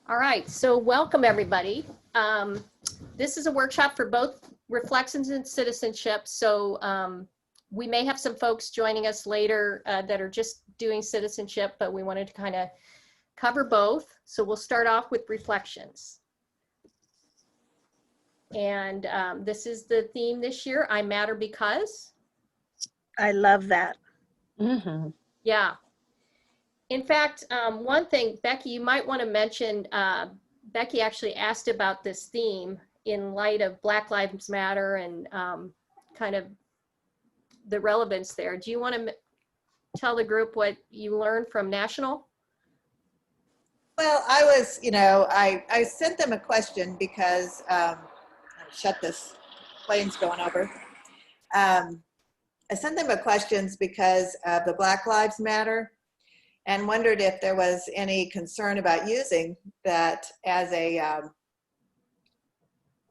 All right, so welcome everybody. This is a workshop for both reflections and citizenship. So we may have some folks joining us later that are just doing citizenship, but we wanted to kind of cover both. So we'll start off with reflections. And this is the theme this year, I Matter Because. I love that. Mm-hmm. Yeah. In fact, one thing, Becky, you might want to mention, Becky actually asked about this theme in light of Black Lives Matter and kind of the relevance there. Do you want to tell the group what you learned from National? Well, I was, I sent them a question because, shut this, plane's going over. I sent them a questions because of the Black Lives Matter and wondered if there was any concern about using that as a,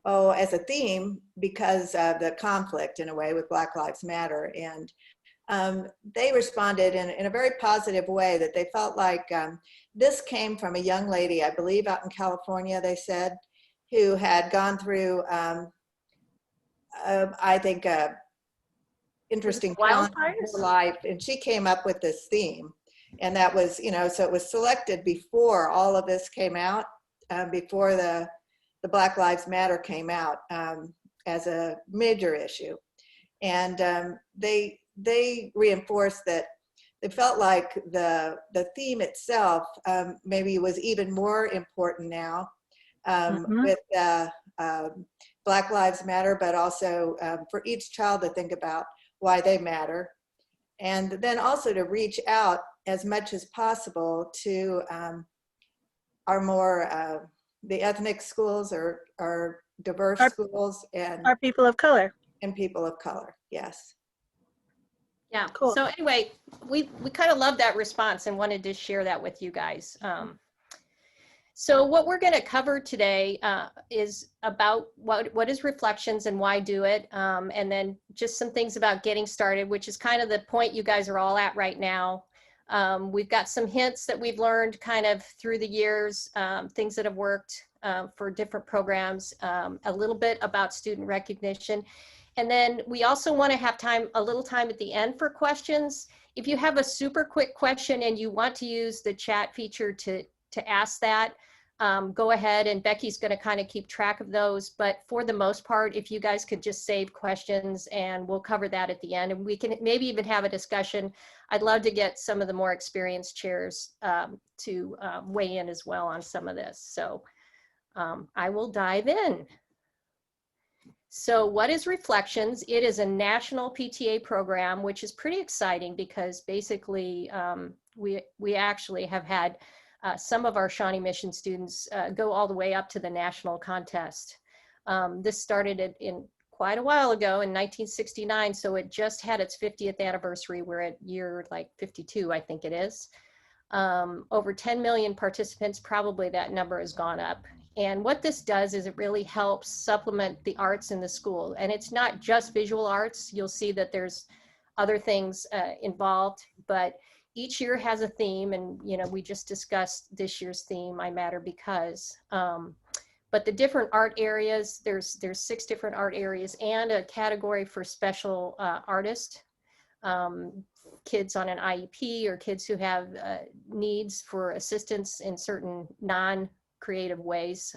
as a theme because of the conflict in a way with Black Lives Matter. And they responded in a very positive way that they felt like this came from a young lady, I believe out in California, they said, who had gone through, I think, interesting time in her life. And she came up with this theme. And that was, so it was selected before all of this came out, before the Black Lives Matter came out as a major issue. And they reinforced that they felt like the theme itself maybe was even more important now with Black Lives Matter, but also for each child to think about why they matter. And then also to reach out as much as possible to our more, the ethnic schools or diverse schools and our people of color. And people of color, yes. Yeah, cool. So anyway, we kind of love that response and wanted to share that with you guys. So what we're going to cover today is about what is reflections and why do it, and then just some things about getting started, which is kind of the point you guys are all at right now. We've got some hints that we've learned kind of through the years, things that have worked for different programs, a little bit about student recognition. And then we also want to have a little time at the end for questions. If you have a super quick question and you want to use the chat feature to ask that, go ahead, and Becky's going to kind of keep track of those. But for the most part, if you guys could just save questions, and we'll cover that at the end, and we can maybe even have a discussion. I'd love to get some of the more experienced chairs to weigh in as well on some of this. So I will dive in. So what is Reflections? It is a national PTA program, which is pretty exciting because basically we actually have had some of our Shawnee Mission students go all the way up to the national contest. This started in quite a while ago in 1969, so it just had its 50th anniversary. We're at year like 52, I think it is. Over 10 million participants, probably that number has gone up. And what this does is it really helps supplement the arts in the school. And it's not just visual arts. You'll see that there's other things involved, but each year has a theme, and we just discussed this year's theme, I Matter Because. But the different art areas, there's 6 different art areas and a category for special artists, kids on an IEP or kids who have needs for assistance in certain non-creative ways.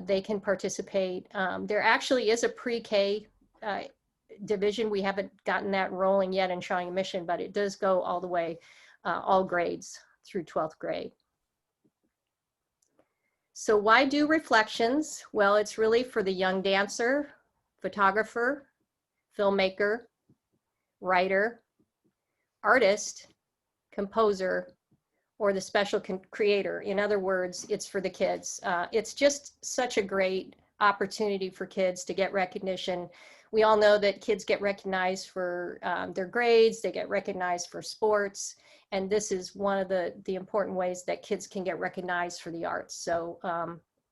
They can participate. There actually is a pre-K division. We haven't gotten that rolling yet in Shawnee Mission, but it does go all the way, all grades through 12th grade. So why do Reflections? Well, it's really for the young dancer, photographer, filmmaker, writer, artist, composer, or the special creator. In other words, it's for the kids. It's just such a great opportunity for kids to get recognition. We all know that kids get recognized for their grades, they get recognized for sports, and this is one of the important ways that kids can get recognized for the arts. So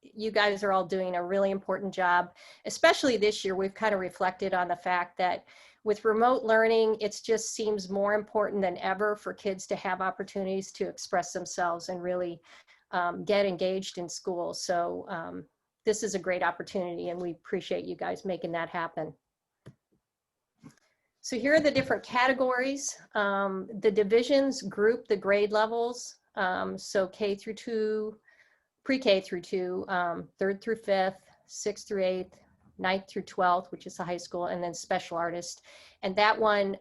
you guys are all doing a really important job, especially this year. We've kind of reflected on the fact that with remote learning, it just seems more important than ever for kids to have opportunities to express themselves and really get engaged in school. So this is a great opportunity, and we appreciate you guys making that happen. So here are the different categories. The divisions group the grade levels. So K through 2, pre-K through 2, 3rd through 5th, 6th through 8th, 9th through 12th, which is the high school, and then special artist. And that one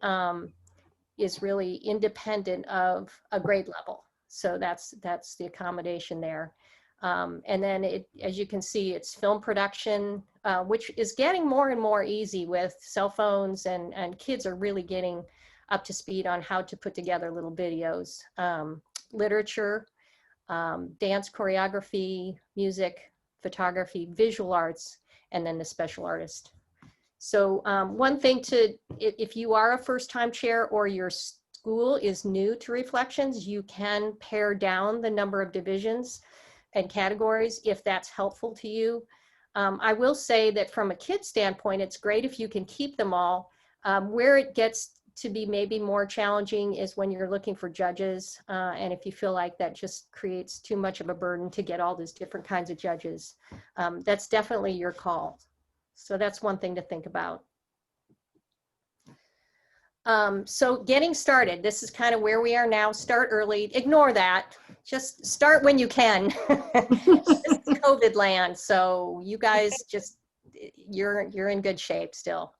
is really independent of a grade level. So that's the accommodation there. And then as you can see, it's film production, which is getting more and more easy with cell phones, and kids are really getting up to speed on how to put together little videos. Literature, dance choreography, music, photography, visual arts, and then the special artist. So one thing if you are a first-time chair or your school is new to Reflections, you can pare down the number of divisions and categories if that's helpful to you. I will say that from a kid standpoint, it's great if you can keep them all. Where it gets to be maybe more challenging is when you're looking for judges, and if you feel like that just creates too much of a burden to get all these different kinds of judges. That's definitely your call. So that's one thing to think about. So getting started, this is kind of where we are now. Start early, ignore that. Just start when you can. This is COVID land, so you guys just, you're in good shape still.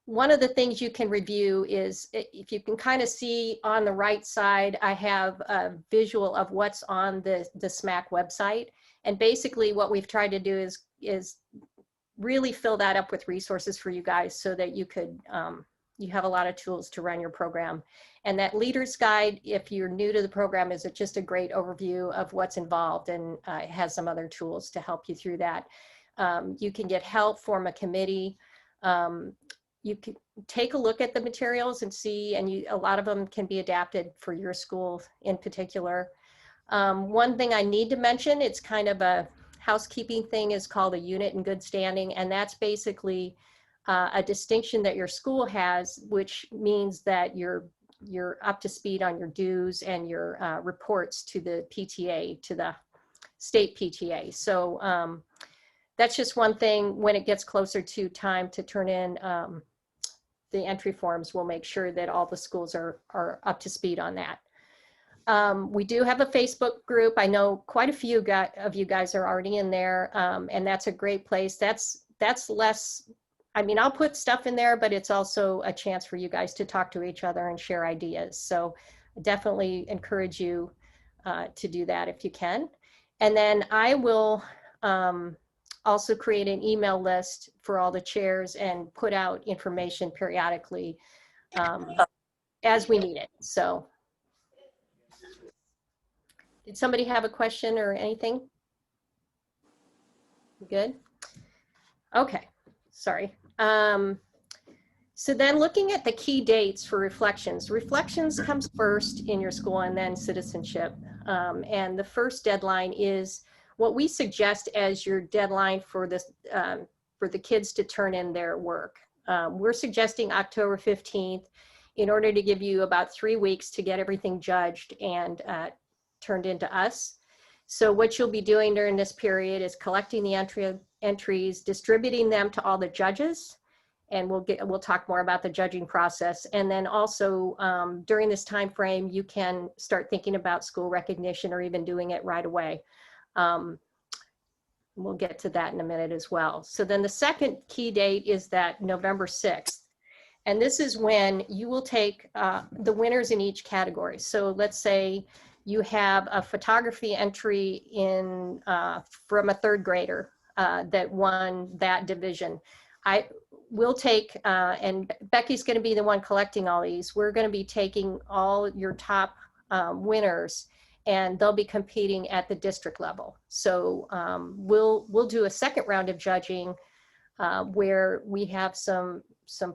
One of the things you can review is, if you can kind of see on the right side, I have a visual of what's on the SMAC website. And basically what we've tried to do is really fill that up with resources for you guys so that you could, you have a lot of tools to run your program. And that leader's guide, if you're new to the program, is just a great overview of what's involved, and it has some other tools to help you through that. You can get help, form a committee. You can take a look at the materials and see, and a lot of them can be adapted for your school in particular. One thing I need to mention, it's kind of a housekeeping thing, is called a unit in good standing, and that's basically a distinction that your school has, which means that you're up to speed on your dues and your reports to the PTA, to the state PTA. So that's just one thing. When it gets closer to time to turn in the entry forms, we'll make sure that all the schools are up to speed on that. We do have a Facebook group. I know quite a few of you guys are already in there, and that's a great place. That's less, I mean, I'll put stuff in there, but it's also a chance for you guys to talk to each other and share ideas. So I definitely encourage you to do that if you can. And then I will also create an email list for all the chairs and put out information periodically as we need it. So did somebody have a question or anything? Good. Okay, sorry. So then looking at the key dates for Reflections. Reflections comes first in your school, and then citizenship. And the first deadline is what we suggest as your deadline for this, for the kids to turn in their work. We're suggesting October 15th in order to give you about 3 weeks to get everything judged and turned into us. So what you'll be doing during this period is collecting the entries, distributing them to all the judges, and we'll talk more about the judging process. And then also during this time frame, you can start thinking about school recognition or even doing it right away. We'll get to that in a minute as well. So then the second key date is that November 6th. And this is when you will take the winners in each category. So let's say you have a photography entry in from a 3rd grader that won that division. I will take, and Becky's going to be the one collecting all these. We're going to be taking all your top winners, and they'll be competing at the district level. So we'll do a second round of judging where we have some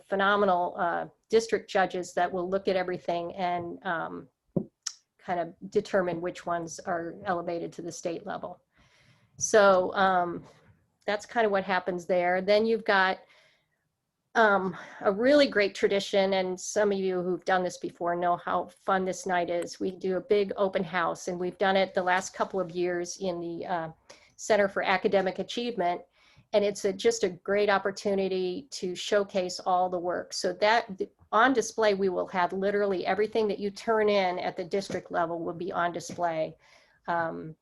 phenomenal district judges that will look at everything and kind of determine which ones are elevated to the state level. So that's kind of what happens there. Then you've got a really great tradition, and some of you who've done this before know how fun this night is. We do a big open house, and we've done it the last couple of years in the Center for Academic Achievement, and it's just a great opportunity to showcase all the work. So that on display, we will have literally everything that you turn in at the district level will be on display, and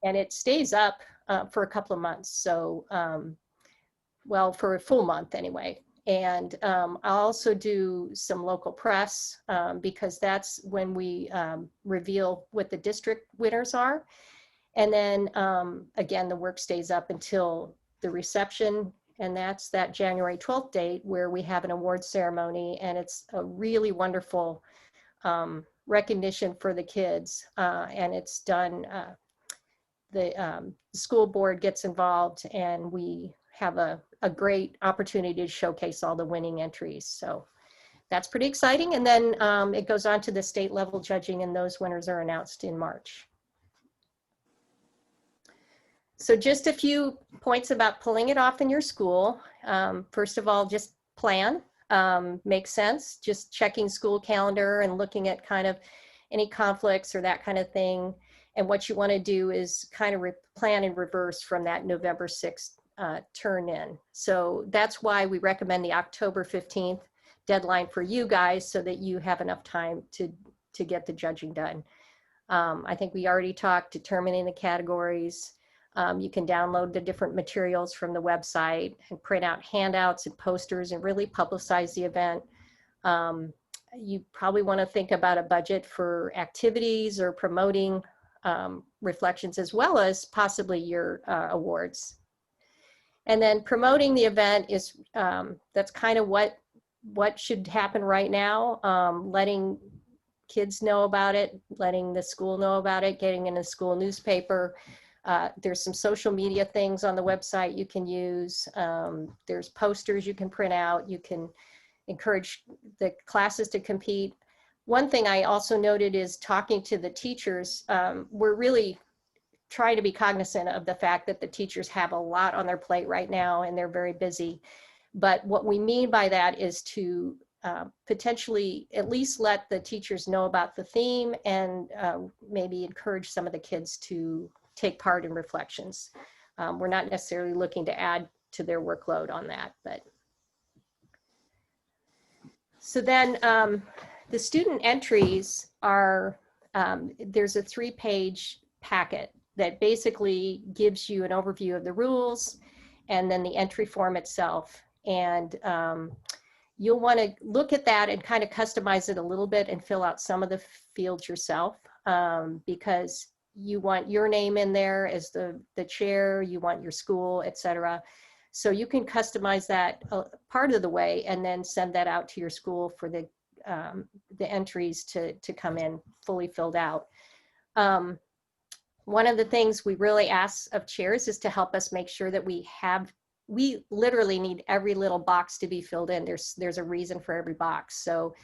it stays up for a couple of months. So well, for a full month anyway. And I'll also do some local press because that's when we reveal what the district winners are. And then again, the work stays up until the reception, and that's that January 12th date where we have an award ceremony, and it's a really wonderful recognition for the kids. And it's done, the school board gets involved, and we have a great opportunity to showcase all the winning entries. So that's pretty exciting. And then it goes on to the state level judging, and those winners are announced in March. So just a few points about pulling it off in your school. First of all, just plan, makes sense. Just checking school calendar and looking at kind of any conflicts or that kind of thing. And what you want to do is kind of plan in reverse from that November 6th turn in. So that's why we recommend the October 15th deadline for you guys, so that you have enough time to get the judging done. I think we already talked determining the categories. You can download the different materials from the website and print out handouts and posters and really publicize the event. You probably want to think about a budget for activities or promoting reflections, as well as possibly your awards. And then promoting the event is, that's kind of what should happen right now. Letting kids know about it, letting the school know about it, getting in the school newspaper. There's some social media things on the website you can use. There's posters you can print out. You can encourage the classes to compete. One thing I also noted is talking to the teachers. We're really trying to be cognizant of the fact that the teachers have a lot on their plate right now, and they're very busy. But what we mean by that is to potentially at least let the teachers know about the theme, and maybe encourage some of the kids to take part in reflections. We're not necessarily looking to add to their workload on that, but. So then the student entries are, there's a 3-page packet that basically gives you an overview of the rules and then the entry form itself. And you'll want to look at that and kind of customize it a little bit and fill out some of the fields yourself, because you want your name in there as the chair, you want your school, etc. So you can customize that part of the way and then send that out to your school for the entries to come in fully filled out. One of the things we really ask of chairs is to help us make sure that we literally need every little box to be filled in. There's a reason for every box. So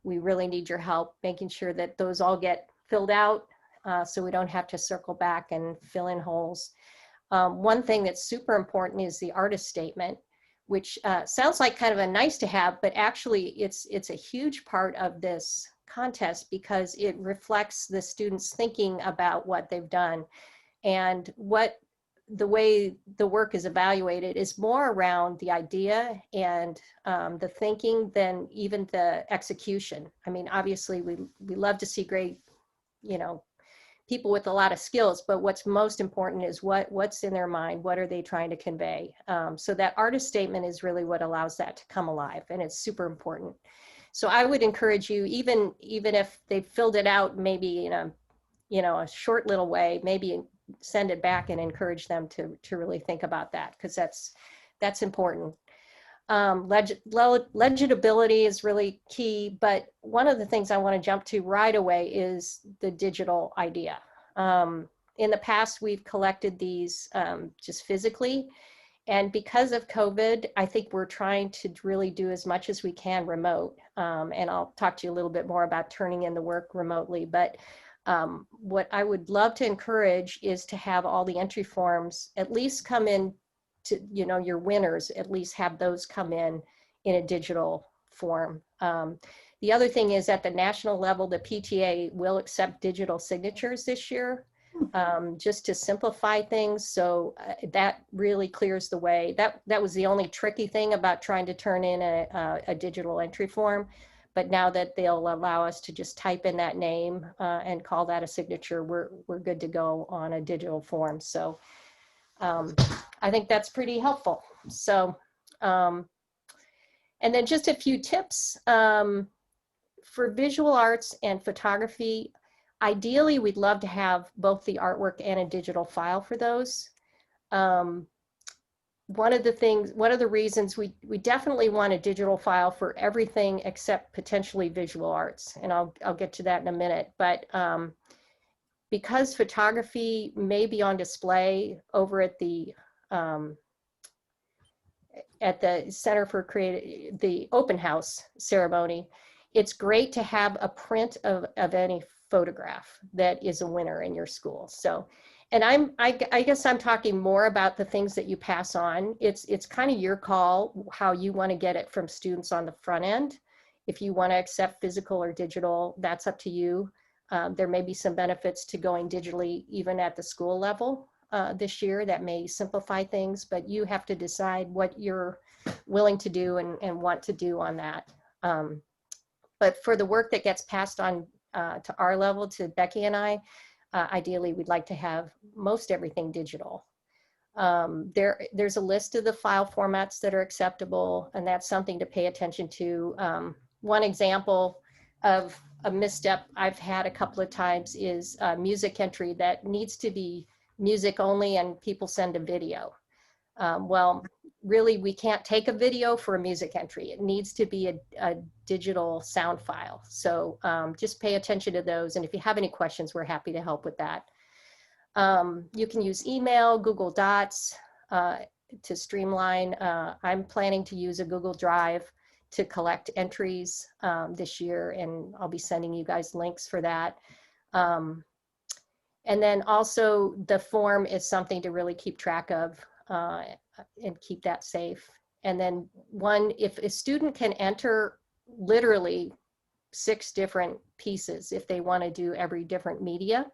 we really need your help making sure that those all get filled out, so we don't have to circle back and fill in holes. One thing that's super important is the artist statement, which sounds like kind of a nice to have, but actually it's a huge part of this contest because it reflects the students thinking about what they've done. And the way the work is evaluated is more around the idea and the thinking than even the execution. I mean, obviously we love to see great, people with a lot of skills, but what's most important is what's in their mind, what are they trying to convey? So that artist statement is really what allows that to come alive, and it's super important. So I would encourage you, even if they filled it out maybe in a short little way, maybe send it back and encourage them to really think about that, because that's important. Legibility is really key, but one of the things I want to jump to right away is the digital idea. In the past, we've collected these just physically, and because of COVID, I think we're trying to really do as much as we can remote, and I'll talk to you a little bit more about turning in the work remotely, but what I would love to encourage is to have all the entry forms at least come in to, your winners, at least have those come in in a digital form. The other thing is at the national level, the PTA will accept digital signatures this year, just to simplify things. So that really clears the way. That was the only tricky thing about trying to turn in a digital entry form. But now that they'll allow us to just type in that name and call that a signature, we're good to go on a digital form. So I think that's pretty helpful. So, and then just a few tips. For visual arts and photography, ideally, we'd love to have both the artwork and a digital file for those. One of the reasons we definitely want a digital file for everything except potentially visual arts, and I'll get to that in a minute. But because photography may be on display over at the Center for the open house ceremony, it's great to have a print of any photograph that is a winner in your school. So, and I guess I'm talking more about the things that you pass on. It's kind of your call how you want to get it from students on the front end. If you want to accept physical or digital, that's up to you. There may be some benefits to going digitally even at the school level this year that may simplify things, but you have to decide what you're willing to do and want to do on that. But for the work that gets passed on to our level, to Becky and I, ideally we'd like to have most everything digital. There's a list of the file formats that are acceptable, and that's something to pay attention to. One example of a misstep I've had a couple of times is music entry that needs to be music only and people send a video. Well, really, we can't take a video for a music entry. It needs to be a digital sound file. So just pay attention to those. And if you have any questions, we're happy to help with that. You can use email, Google Docs to streamline. I'm planning to use a Google Drive to collect entries this year, and I'll be sending you guys links for that. And then also the form is something to really keep track of and keep that safe. And then if a student can enter literally 6 different pieces if they want to do every different media,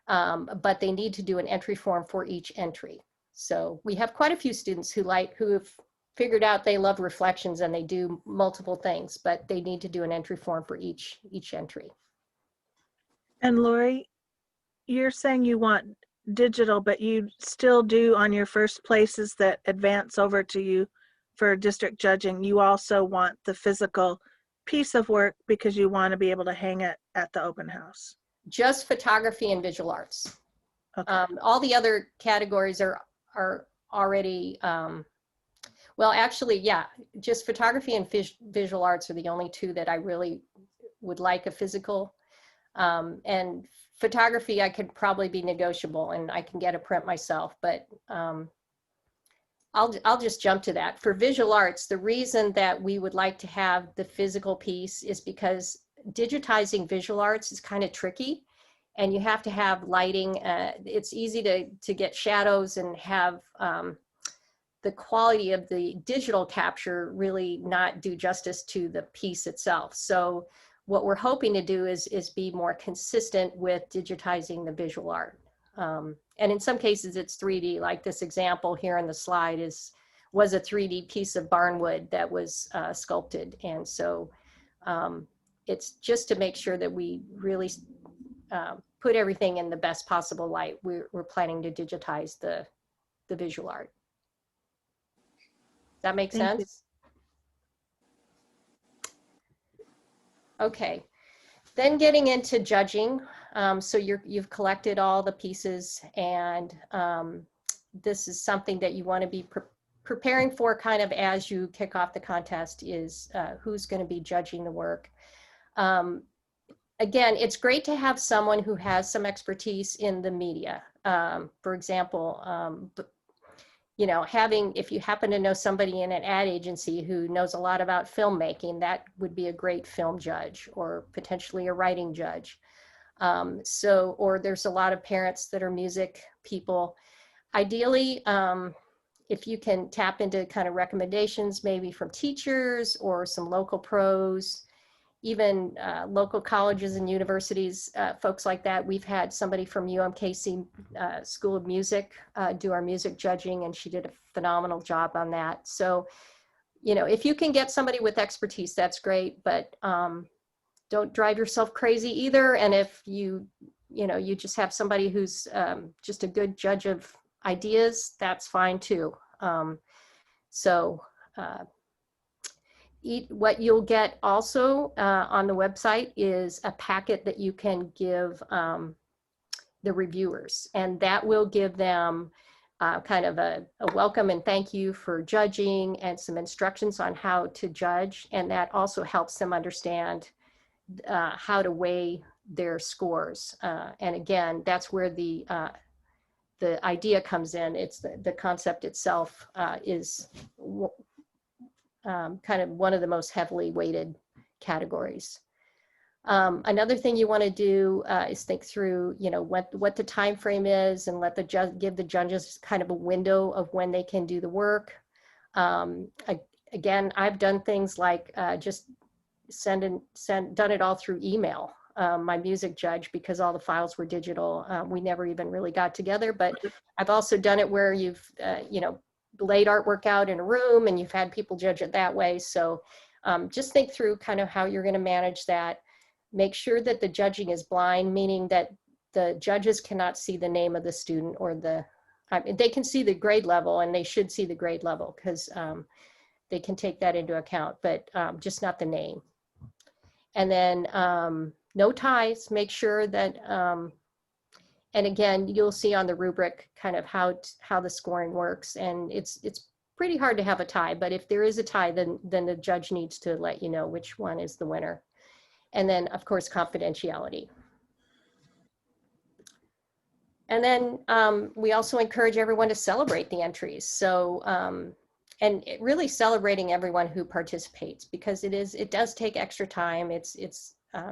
but they need to do an entry form for each entry. So we have quite a few students who have figured out they love reflections and they do multiple things, but they need to do an entry form for each entry. And Lori, you're saying you want digital, but you still do on your first places that advance over to you for district judging. You also want the physical piece of work because you want to be able to hang it at the open house. Just photography and visual arts. Okay. All the other categories are already, well, actually, yeah, just photography and visual arts are the only 2 that I really would like a physical. And photography, I could probably be negotiable and I can get a print myself, but I'll just jump to that. For visual arts, the reason that we would like to have the physical piece is because digitizing visual arts is kind of tricky, and you have to have lighting. It's easy to get shadows and have the quality of the digital capture really not do justice to the piece itself. So what we're hoping to do is be more consistent with digitizing the visual art. And in some cases it's 3D, like this example here in the slide was a 3D piece of barnwood that was sculpted. And so it's just to make sure that we really put everything in the best possible light. We're planning to digitize the visual art. That makes sense? Okay, then getting into judging. So you've collected all the pieces, and this is something that you want to be preparing for kind of as you kick off the contest is who's going to be judging the work. Again, it's great to have someone who has some expertise in the media. For example, you know, if you happen to know somebody in an ad agency who knows a lot about filmmaking, that would be a great film judge, or potentially a writing judge. Or there's a lot of parents that are music people. Ideally, if you can tap into kind of recommendations, maybe from teachers or some local pros, even local colleges and universities, folks like that. We've had somebody from UMKC School of Music do our music judging, and she did a phenomenal job on that. So, you know, if you can get somebody with expertise, that's great, but don't drive yourself crazy either. And if you know, you just have somebody who's just a good judge of ideas, that's fine too. What you'll get also on the website is a packet that you can give the reviewers, and that will give them kind of a welcome and thank you for judging and some instructions on how to judge. And that also helps them understand how to weigh their scores. And again, that's where the idea comes in. It's the concept itself is kind of one of the most heavily weighted categories. Another thing you want to do is think through, you know, what the time frame is, and let the judge give the judges kind of a window of when they can do the work. Again, I've done things like just done it all through email. My music judge, because all the files were digital, we never even really got together. But I've also done it where you've, you know, laid artwork out in a room and you've had people judge it that way. So just think through kind of how you're going to manage that. Make sure that the judging is blind, meaning that the judges cannot see the name of the student or they can see the grade level, and they should see the grade level because they can take that into account, but just not the name. And then no ties. Make sure that, and again, you'll see on the rubric kind of how the scoring works. And it's pretty hard to have a tie, but if there is a tie, then the judge needs to let you know which one is the winner. And then, of course, confidentiality. And then we also encourage everyone to celebrate the entries. So, and really celebrating everyone who participates, because it does take extra time. It's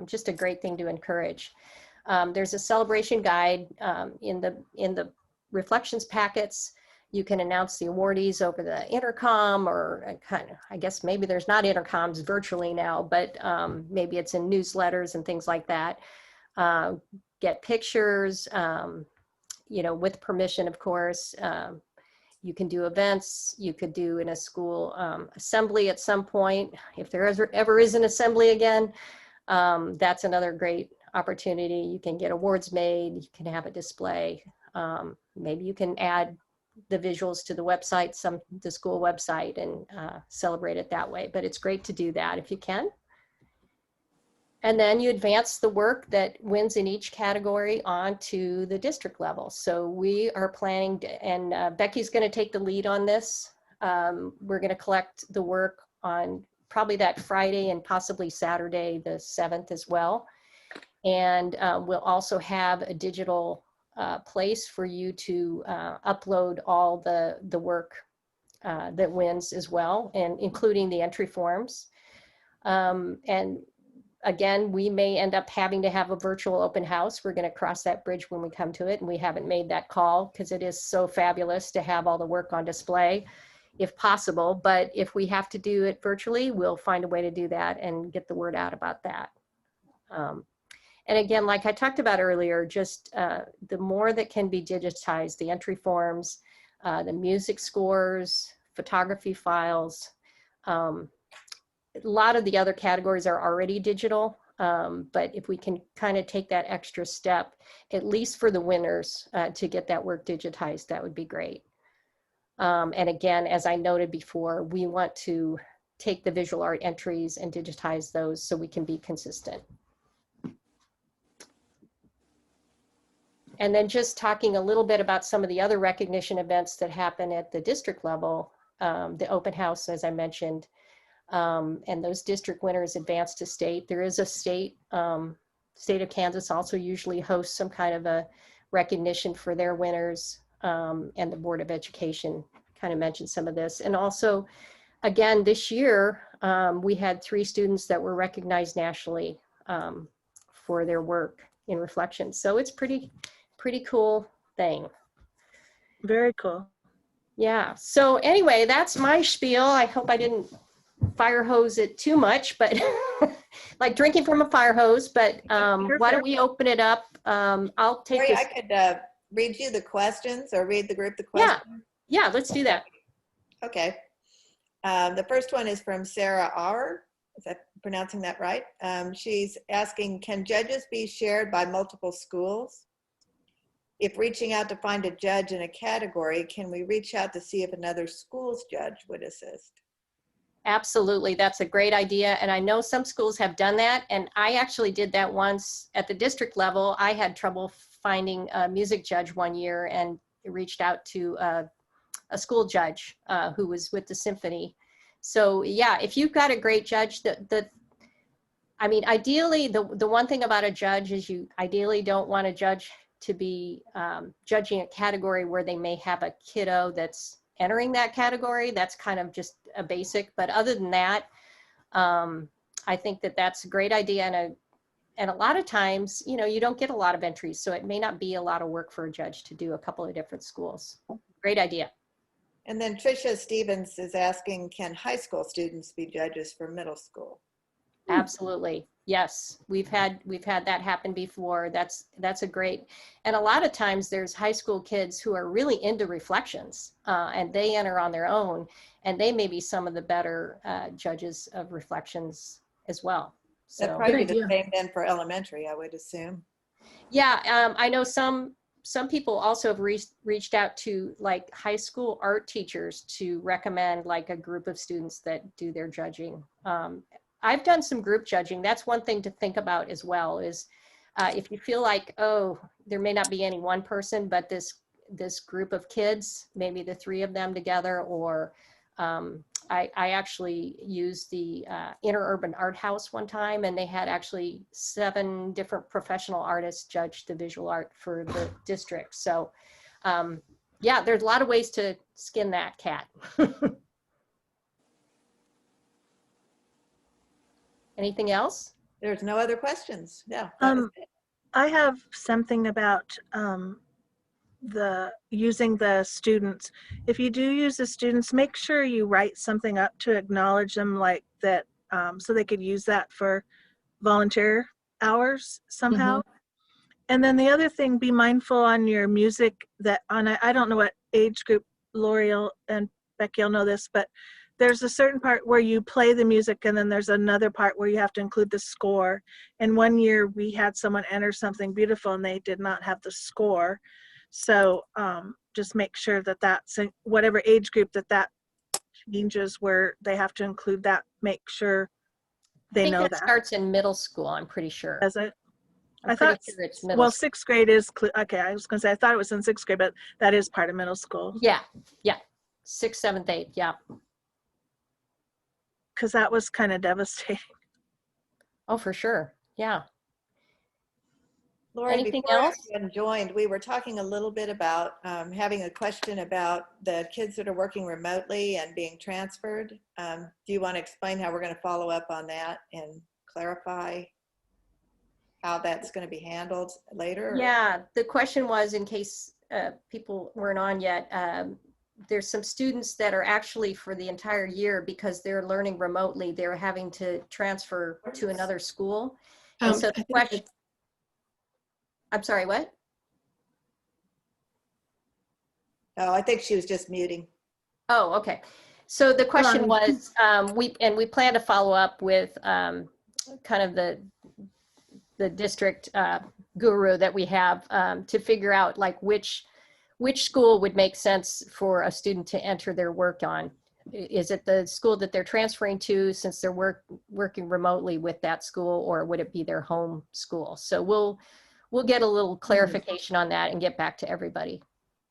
just a great thing to encourage. There's a celebration guide in the reflections packets. You can announce the awardees over the intercom, or kind of, I guess maybe there's not intercoms virtually now, but maybe it's in newsletters and things like that. Get pictures, you know, with permission, of course. You can do events. You could do in a school assembly at some point. If there ever is an assembly again, that's another great opportunity. You can get awards made. You can have a display. Maybe you can add the visuals to the website, the school website, and celebrate it that way. But it's great to do that if you can. And then you advance the work that wins in each category onto the district level. So we are planning to, and Becky's going to take the lead on this. We're going to collect the work on probably that Friday and possibly Saturday, the 7th as well. And we'll also have a digital place for you to upload all the work that wins as well, and including the entry forms. And again, we may end up having to have a virtual open house. We're going to cross that bridge when we come to it, and we haven't made that call because it is so fabulous to have all the work on display if possible. But if we have to do it virtually, we'll find a way to do that and get the word out about that. And again, like I talked about earlier, just the more that can be digitized, the entry forms, the music scores, photography files, a lot of the other categories are already digital, but if we can kind of take that extra step, at least for the winners, to get that work digitized, that would be great. And again, as I noted before, we want to take the visual art entries and digitize those so we can be consistent. And then just talking a little bit about some of the other recognition events that happen at the district level, the open house, as I mentioned, and those district winners advance to state. There is a state of Kansas also usually hosts some kind of a recognition for their winners, and the Board of Education kind of mentioned some of this. And also, again, this year, we had 3 students that were recognized nationally for their work in reflections. So it's pretty cool thing. Very cool. Yeah. So anyway, that's my spiel. I hope I didn't fire hose it too much, but like drinking from a fire hose. But why don't we open it up? I'll take Lori, this. I could read you the questions or read the group the questions. Yeah, let's do that. Okay. The first one is from Sarah R. Is that pronouncing that right? She's asking, can judges be shared by multiple schools? If reaching out to find a judge in a category, can we reach out to see if another school's judge would assist? Absolutely. That's a great idea. And I know some schools have done that. And I actually did that once at the district level. I had trouble finding a music judge one year and reached out to a school judge who was with the symphony. So yeah, if you've got a great judge, I mean, ideally, the one thing about a judge is you ideally don't want a judge to be judging a category where they may have a kiddo that's entering that category. That's kind of just a basic, but other than that, I think that that's a great idea. And a lot of times, you know, you don't get a lot of entries, so it may not be a lot of work for a judge to do a couple of different schools. Great idea. And then Tricia Stevens is asking, can high school students be judges for middle school? Absolutely. Yes. We've had that happen before. That's a great, and a lot of times there's high school kids who are really into reflections and they enter on their own, and they may be some of the better judges of reflections as well. So That'd probably be the same then for elementary, I would assume. yeah, I know some people also have reached out to like high school art teachers to recommend like a group of students that do their judging. I've done some group judging. That's one thing to think about as well is if you feel like, oh, there may not be any one person, but this group of kids, maybe the three of them together, or I actually used the Interurban Art House one time, and they had actually 7 different professional artists judge the visual art for the district. So yeah, there's a lot of ways to skin that cat. Anything else? There's no other questions. Yeah. I have something about using the students. If you do use the students, make sure you write something up to acknowledge them like that, so they could use that for volunteer hours somehow. And then the other thing, be mindful on your music that I don't know what age group, L'Oreal and Becky, you'll know this, but there's a certain part where you play the music, and then there's another part where you have to include the score. And one year we had someone enter something beautiful and they did not have the score. So just make sure that that's whatever age group that changes, where they have to include that, make sure they know that. Starts in middle school, I'm pretty sure. Does it? I thought sure it's middle well, school. 6th grade is, okay, I was gonna say, I thought it was in 6th grade, but that is part of middle school. Yeah, yeah, 6th, 7th, 8th, yeah. Because that was kind of devastating. Oh, for sure, yeah. Lori, anything before else? everyone joined, we were talking a little bit about having a question about the kids that are working remotely and being transferred. Do you want to explain how we're going to follow up on that and clarify how that's going to be handled later? Yeah, the question was, in case people weren't on yet, there's some students that are actually for the entire year, because they're learning remotely, they're having to transfer to another school. And so the question, I'm sorry, what? Oh, I think she was just muting. Oh, okay. So the question was, we plan to follow up with kind of the district guru that we have to figure out like which school would make sense for a student to enter their work on. Is it the school that they're transferring to, since they're working remotely with that school, or would it be their home school? So we'll get a little clarification on that and get back to everybody.